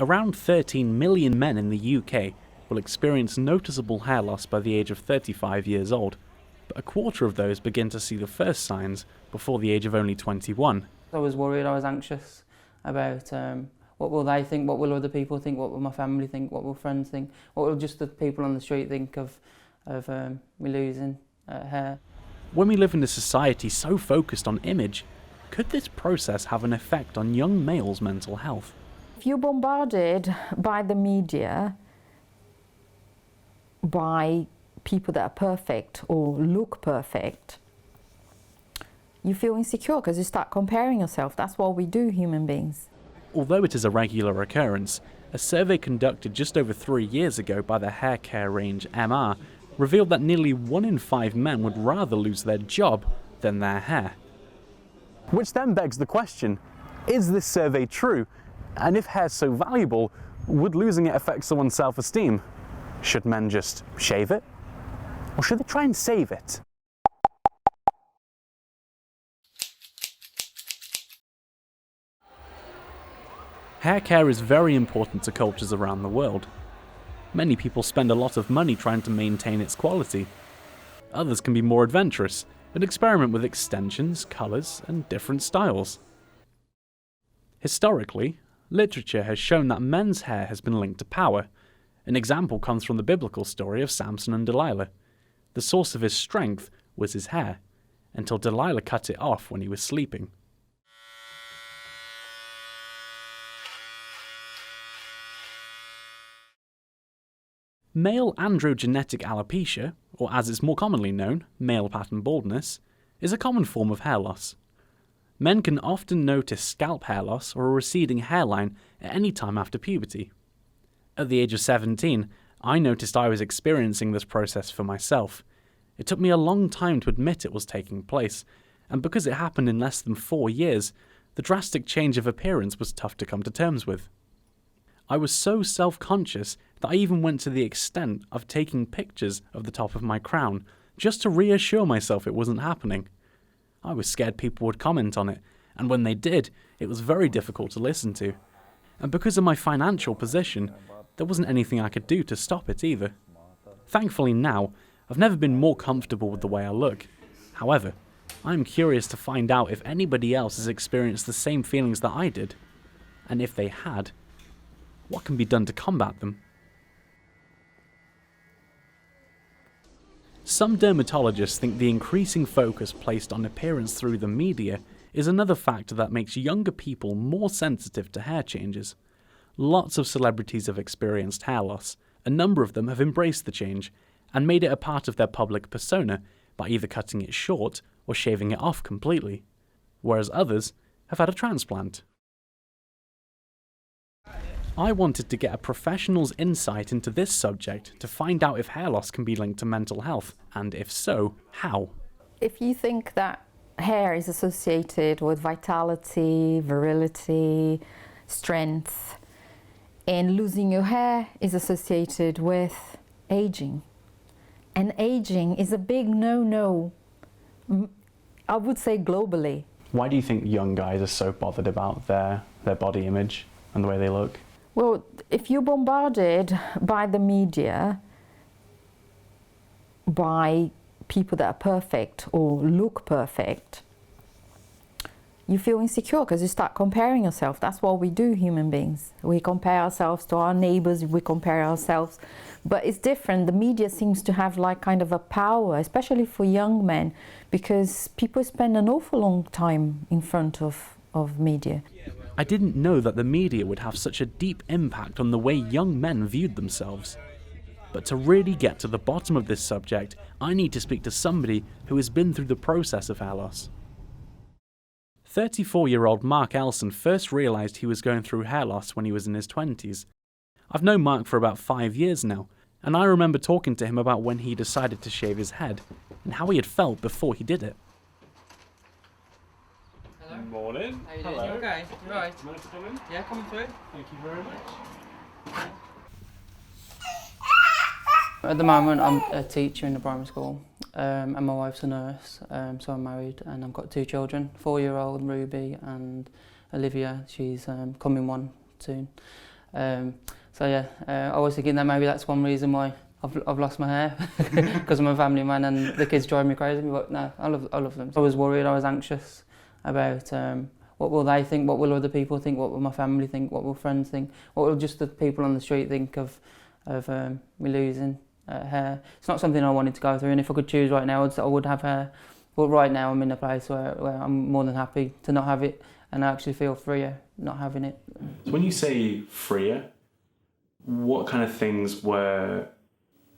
Around 13 million men in the UK will experience noticeable hair loss by the age of 35 years old, but a quarter of those begin to see the first signs before the age of only 21. I was worried, I was anxious about what will they think, what will other people think, what will my family think, what will friends think, what will just the people on the street think of me losing hair. When we live in a society so focused on image, could this process have an effect on young males' mental health? If you're bombarded by the media, by people that are perfect or look perfect, you feel insecure because you start comparing yourself. That's what we do, human beings. Although it is a regular occurrence, a survey conducted just over 3 years ago by the hair care range MR revealed that nearly 1 in 5 men would rather lose their job than their hair. Which then begs the question, is this survey true? And if hair's so valuable, would losing it affect someone's self-esteem? Should men just shave it? Or should they try and save it? Hair care is very important to cultures around the world. Many people spend a lot of money trying to maintain its quality. Others can be more adventurous and experiment with extensions, colours, and different styles. Historically, literature has shown that men's hair has been linked to power. An example comes from the biblical story of Samson and Delilah. The source of his strength was his hair, until Delilah cut it off when he was sleeping. Male androgenetic alopecia, or as it's more commonly known, male pattern baldness, is a common form of hair loss. Men can often notice scalp hair loss or a receding hairline at any time after puberty. At the age of 17, I noticed I was experiencing this process for myself. It took me a long time to admit it was taking place, and because it happened in less than 4 years, the drastic change of appearance was tough to come to terms with. I was so self-conscious that I even went to the extent of taking pictures of the top of my crown, just to reassure myself it wasn't happening. I was scared people would comment on it, and when they did, it was very difficult to listen to. And because of my financial position, there wasn't anything I could do to stop it either. Thankfully now, I've never been more comfortable with the way I look. However, I'm curious to find out if anybody else has experienced the same feelings that I did. And if they had, what can be done to combat them? Some dermatologists think the increasing focus placed on appearance through the media is another factor that makes younger people more sensitive to hair changes. Lots of celebrities have experienced hair loss. A number of them have embraced the change and made it a part of their public persona by either cutting it short or shaving it off completely, whereas others have had a transplant. I wanted to get a professional's insight into this subject to find out if hair loss can be linked to mental health, and if so, how. If you think that hair is associated with vitality, virility, strength, and losing your hair is associated with aging, and aging is a big no-no, I would say globally. Why do you think young guys are so bothered about their body image and the way they look? Well, if you're bombarded by the media, by people that are perfect or look perfect, you feel insecure because you start comparing yourself. That's what we do, human beings. We compare ourselves to our neighbors, we compare ourselves. But it's different. The media seems to have like kind of a power, especially for young men, because people spend an awful long time in front of media. I didn't know that the media would have such a deep impact on the way young men viewed themselves. But to really get to the bottom of this subject, I need to speak to somebody who has been through the process of hair loss. 34-year-old Mark Elson first realised he was going through hair loss when he was in his 20s. I've known Mark for about 5 years now, and I remember talking to him about when he decided to shave his head, and how he had felt before he did it. Hello. Morning. How you doing? Hello. You okay? You right? Do you want to come in? Yeah, coming through. Thank you very much. At the moment, I'm a teacher in a primary school, and my wife's a nurse, so I'm married, and I've got 2 children, 4-year-old Ruby and Olivia. She's coming 1 soon. So yeah, I was thinking that maybe that's one reason why I've lost my hair, because I'm a family man and the kids drive me crazy. But no, I love them. I was worried, I was anxious about what will they think, what will other people think, what will my family think, what will friends think, what will just the people on the street think of me losing hair. It's not something I wanted to go through, and if I could choose right now, I would have hair. But right now I'm in a place where I'm more than happy to not have it, and I actually feel freer not having it. When you say freer, what kind of things were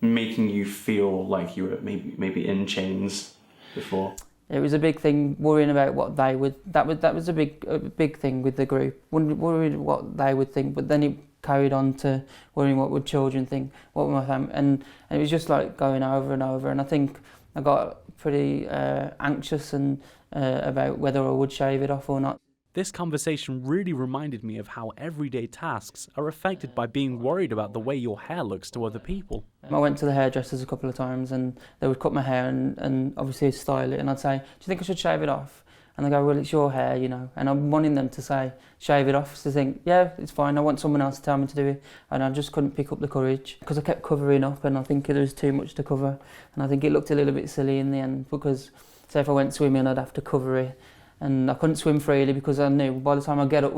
making you feel like you were maybe in chains before? It was a big thing, worrying about what they would. That was a big thing with the group. Worried what they would think, but then it carried on to worrying what would children think, what would my family, and it was just like going over and over. And I think I got pretty anxious and about whether I would shave it off or not. This conversation really reminded me of how everyday tasks are affected by being worried about the way your hair looks to other people. I went to the hairdressers a couple of times and they would cut my hair and obviously style it, and I'd say, do you think I should shave it off? And they go, well, it's your hair, you know. And I'm wanting them to say, shave it off, to think, yeah, it's fine, I want someone else to tell me to do it. And I just couldn't pick up the courage because I kept covering up, and I think there was too much to cover. And I think it looked a little bit silly in the end, because say if I went swimming, I'd have to cover it. And I couldn't swim freely because I knew by the time I get up,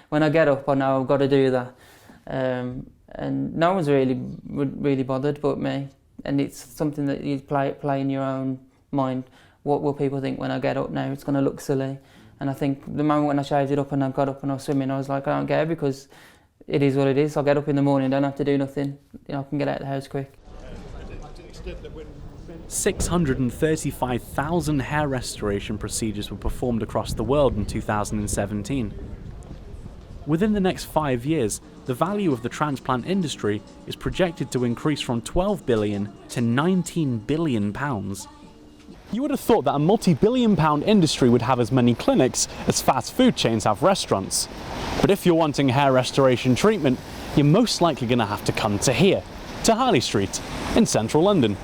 when I get up, I know I've got to do that. And no one's really bothered but me. And it's something that you play in your own mind. What will people think when I get up now? It's going to look silly. And I think the moment when I shaved it up and I got up and I was swimming, I was like, I don't care, because it is what it is. I'll get up in the morning, don't have to do nothing. You know, I can get out of the house quick. 635,000 hair restoration procedures were performed across the world in 2017. Within the next 5 years, the value of the transplant industry is projected to increase from 12 billion to 19 billion pounds. You would have thought that a multi-billion-pound industry would have as many clinics as fast food chains have restaurants. But if you're wanting hair restoration treatment, you're most likely going to have to come to here, to Harley Street, in central London.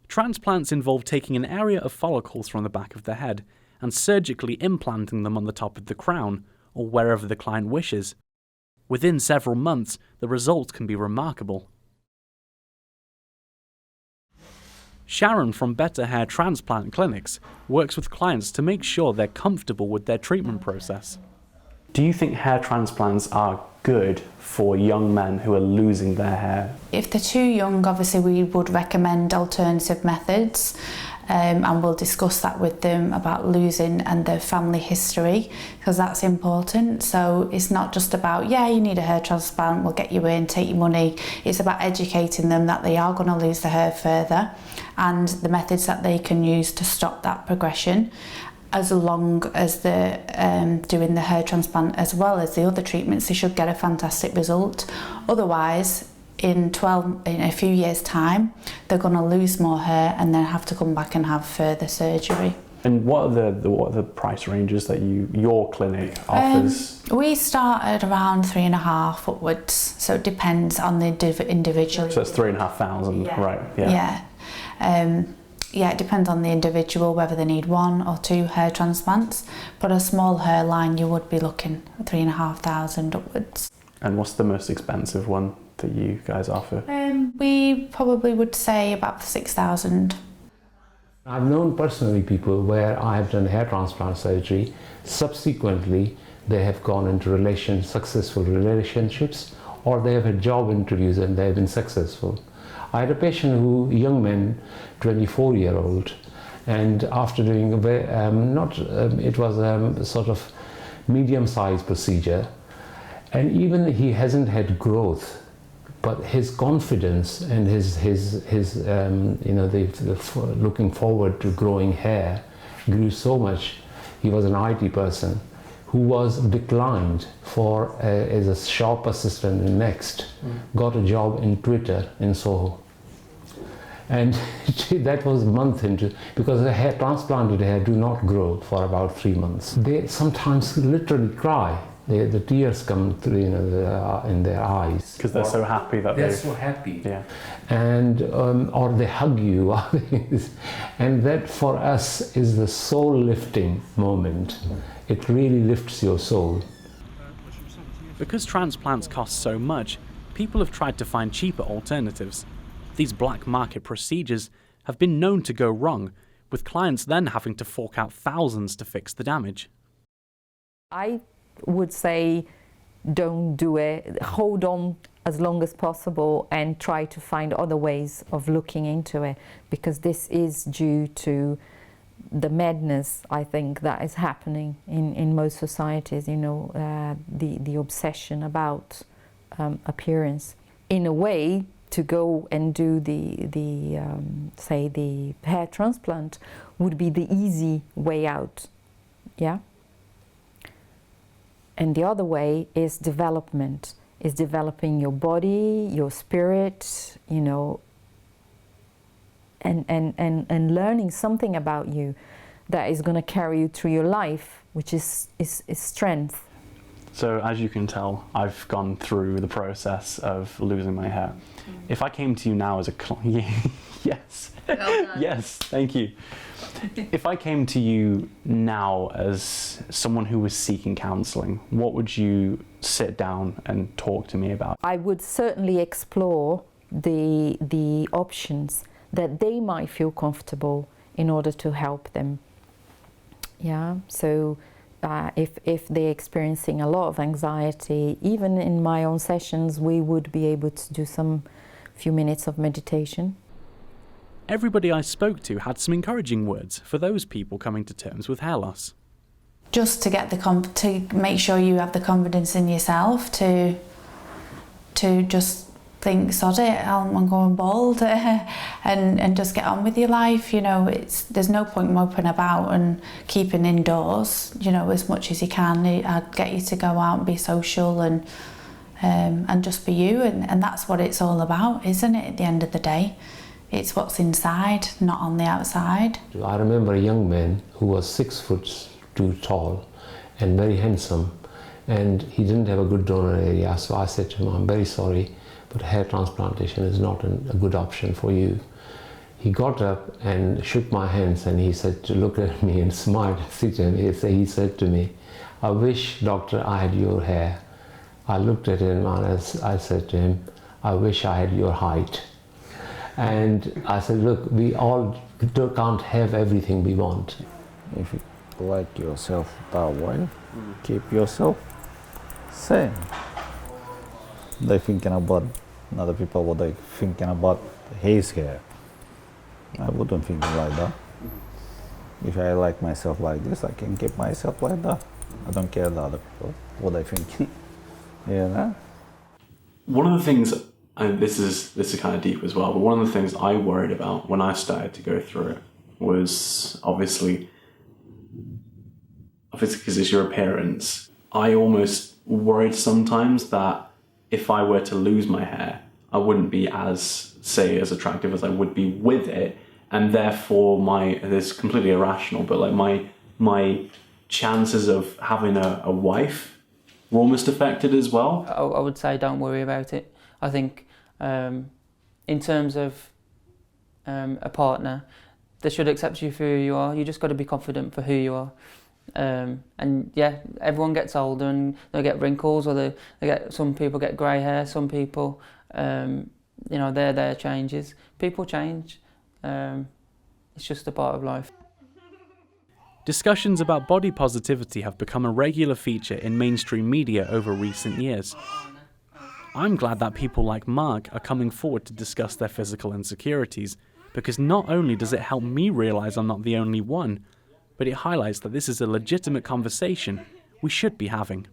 Transplants involve taking an area of follicles from the back of the head and surgically implanting them on the top of the crown, or wherever the client wishes. Within several months, the results can be remarkable. Sharon from Better Hair Transplant Clinics works with clients to make sure they're comfortable with their treatment process. Do you think hair transplants are good for young men who are losing their hair? If they're too young, obviously we would recommend alternative methods, and we'll discuss that with them about losing and their family history, because that's important. So it's not just about, yeah, you need a hair transplant, we'll get you in, take your money. It's about educating them that they are going to lose their hair further, and the methods that they can use to stop that progression, as long as they're doing the hair transplant as well as the other treatments. They should get a fantastic result. Otherwise, in a few years' time, they're going to lose more hair and then have to come back and have further surgery. And what are the price ranges that your clinic offers? We start at around 3.5 upwards, so it depends on the individual. So it's 3,500, yeah. Right? Yeah. Yeah, it depends on the individual whether they need 1 or 2 hair transplants. But a small hairline, you would be looking at 3,500 upwards. And what's the most expensive one that you guys offer? We probably would say about 6,000. I've known personally people where I have done hair transplant surgery. Subsequently, they have gone into successful relationships, or they have had job interviews and they have been successful. I had a patient young man, 24-year-old, and after doing it was a sort of medium-sized procedure, and even he hasn't had growth, but his confidence and his looking forward to growing hair grew so much. He was an IT person who was declined as a shop assistant in Next, got a job in Twitter in Soho. And that was a month into, because the hair transplanted hair do not grow for about 3 months. They sometimes literally cry. The tears come through, in their eyes. Because they're so happy that they're so happy. Yeah. And or they hug you, and that for us is the soul lifting moment. It really lifts your soul. Because transplants cost so much, people have tried to find cheaper alternatives. These black market procedures have been known to go wrong, with clients then having to fork out thousands to fix the damage. I would say don't do it, hold on as long as possible and try to find other ways of looking into it, because this is due to the madness, I think, that is happening in most societies, you know, the obsession about appearance. In a way, to go and do say the hair transplant would be the easy way out, yeah? And the other way is development, is developing your body, your spirit, you know, and learning something about you that is going to carry you through your life, which is strength. So as you can tell, I've gone through the process of losing my hair. If I came to you now as a client, yes, Well done. yes, thank you. If I came to you now as someone who was seeking counselling, what would you sit down and talk to me about? I would certainly explore the options that they might feel comfortable in order to help them. Yeah, so if they're experiencing a lot of anxiety, even in my own sessions, we would be able to do some few minutes of meditation. Everybody I spoke to had some encouraging words for those people coming to terms with hair loss. Just to get to make sure you have the confidence in yourself to just think, sod it, I'm going bald, and just get on with your life. You know, there's no point moping about and keeping indoors. You know, as much as you can. I'd get you to go out and be social and just be you, and that's what it's all about, isn't it? At the end of the day, it's what's inside, not on the outside. I remember a young man who was 6'2" tall and very handsome, and he didn't have a good donor area. So I said to him, I'm very sorry, but hair transplantation is not a good option for you. He got up and shook my hands, and he said to look at me and smiled. He said to me, I wish, doctor, I had your hair. I looked at him and I said to him, I wish I had your height. And I said, look, we all can't have everything we want. If you like yourself that way, keep yourself same. They thinking about other people, what they thinking about his hair. I wouldn't think like that. If I like myself like this, I can keep myself like that. I don't care the other people, what they think. You know? One of the things, and this is kind of deep as well, but one of the things I worried about when I started to go through it was obviously because it's your appearance. I almost worried sometimes that if I were to lose my hair, I wouldn't be as attractive as I would be with it, and therefore it's completely irrational, but like my chances of having a wife were almost affected as well. I would say don't worry about it. I think in terms of a partner, they should accept you for who you are. You just got to be confident for who you are. And yeah, everyone gets older and they get wrinkles, or some people get grey hair, some people, their changes. People change. It's just a part of life. Discussions about body positivity have become a regular feature in mainstream media over recent years. I'm glad that people like Mark are coming forward to discuss their physical insecurities, because not only does it help me realise I'm not the only one, but it highlights that this is a legitimate conversation we should be having.